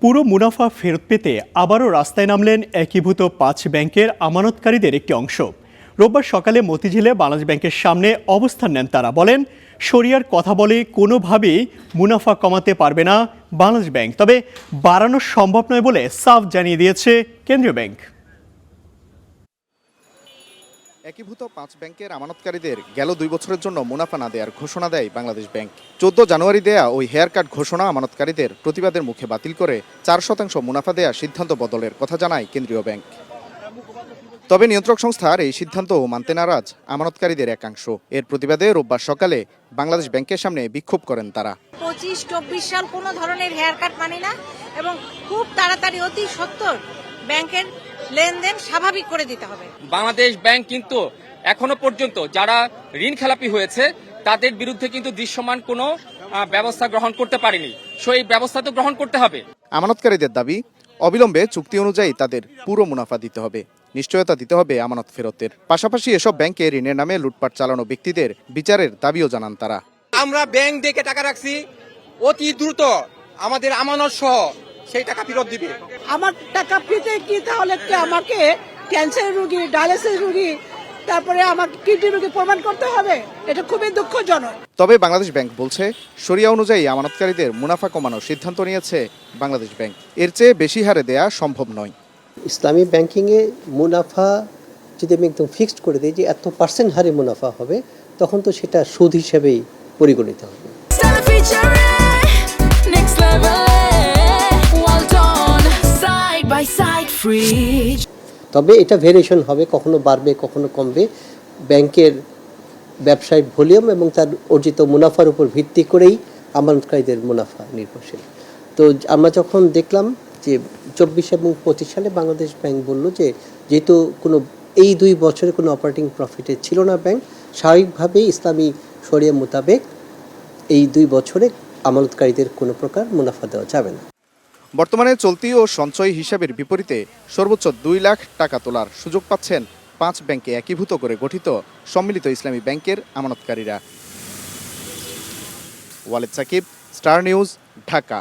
পুরো মুনাফা ফেরত পেতে আবারও রাস্তায় নামলেন একীভূত ৫ ব্যাংকের আমানতকারীদের একটি অংশ। রোববার সকালে মতিঝিলে বাংলাদেশ ব্যাংকের সামনে অবস্থান নেন তারা। বলেন, শরিয়ার কথা বলে কোনোভাবেই মুনাফা কমাতে পারবে না বাংলাদেশ ব্যাংক, তবে বাড়ানো সম্ভব নয় বলে সাফ জানিয়ে দিয়েছে কেন্দ্রীয় ব্যাংক। একীভূত ৫ ব্যাংকের আমানতকারীদের গেল ২ বছরের জন্য মুনাফা না দেওয়ার ঘোষণা দেয় বাংলাদেশ ব্যাংক। ১৪ জানুয়ারি দেয়া ওই হেয়ার কাট ঘোষণা আমানতকারীদের প্রতিবাদের মুখে বাতিল করে ৪% মুনাফা দেওয়ার সিদ্ধান্ত বদলের কথা জানায় কেন্দ্রীয় ব্যাংক। তবে নিয়ন্ত্রক সংস্থার এই সিদ্ধান্তও মানতে নারাজ আমানতকারীদের একাংশ। এর প্রতিবাদে রোববার সকালে বাংলাদেশ ব্যাংকের সামনে বিক্ষোভ করেন তারা। ২৫-২৪ সাল কোনো ধরনের হেয়ার কাট মানি না এবং খুব তাড়াতাড়ি অতি সত্বর ব্যাংকের লেনদেন স্বাভাবিক করে দিতে হবে। বাংলাদেশ ব্যাংক কিন্তু এখনো পর্যন্ত যারা ঋণ খেলাপি হয়েছে তাদের বিরুদ্ধে কিন্তু দৃশ্যমান কোনো ব্যবস্থা গ্রহণ করতে পারেনি। এই ব্যবস্থা তো গ্রহণ করতে হবে। আমানতকারীদের দাবি, অবিলম্বে চুক্তি অনুযায়ী তাদের পুরো মুনাফা দিতে হবে, নিশ্চয়তা দিতে হবে আমানত ফেরতের। পাশাপাশি এসব ব্যাংকে ঋণের নামে লুটপাট চালানো ব্যক্তিদের বিচারের দাবিও জানান তারা। আমরা ব্যাংক থেকে টাকা রাখছি, অতি দ্রুত আমাদের আমানত সহ সেই টাকা ফেরত দিবে। আমার টাকা পেতে কি তাহলে আমাকে ক্যান্সার রোগী, ডায়ালিসিস রোগী, তারপরে আমাকে কিডনি রোগী প্রমাণ করতে হবে? এটা খুবই দুঃখজনক। তবে বাংলাদেশ ব্যাংক বলছে, শরিয়া অনুযায়ী আমানতকারীদের মুনাফা কমানোর সিদ্ধান্ত নিয়েছে বাংলাদেশ ব্যাংক। এর চেয়ে বেশি হারে দেয়া সম্ভব নয়। ইসলামী ব্যাংকিংয়ে মুনাফা যদি আমি একদম ফিক্সড করে দিই যে এত পার্সেন্ট হারে মুনাফা হবে, তখন তো সেটা সুদ হিসেবেই পরিগণিত হবে। তবে এটা ভেরিয়েশন হবে, কখনো বাড়বে কখনো কমবে। ব্যাংকের ব্যবসায়িক ভলিউম এবং তার অর্জিত মুনাফার উপর ভিত্তি করেই আমানতকারীদের মুনাফা নির্ভরশীল। তো আমরা যখন দেখলাম যে ২৪ এবং ২৫ সালে বাংলাদেশ ব্যাংক বলল যে যেহেতু কোনো এই ২ বছরে কোনো অপারেটিং প্রফিটে ছিল না ব্যাংক, স্বাভাবিকভাবেই ইসলামী শরিয়া মোতাবেক এই ২ বছরে আমানতকারীদের কোনো প্রকার মুনাফা দেওয়া যাবে না। বর্তমানে চলতি ও সঞ্চয় হিসাবের বিপরীতে সর্বোচ্চ ২ লাখ টাকা তোলার সুযোগ পাচ্ছেন ৫ ব্যাংকে একীভূত করে গঠিত সম্মিলিত ইসলামী ব্যাংকের আমানতকারীরা। Waled Sakib, star news, Dhaka.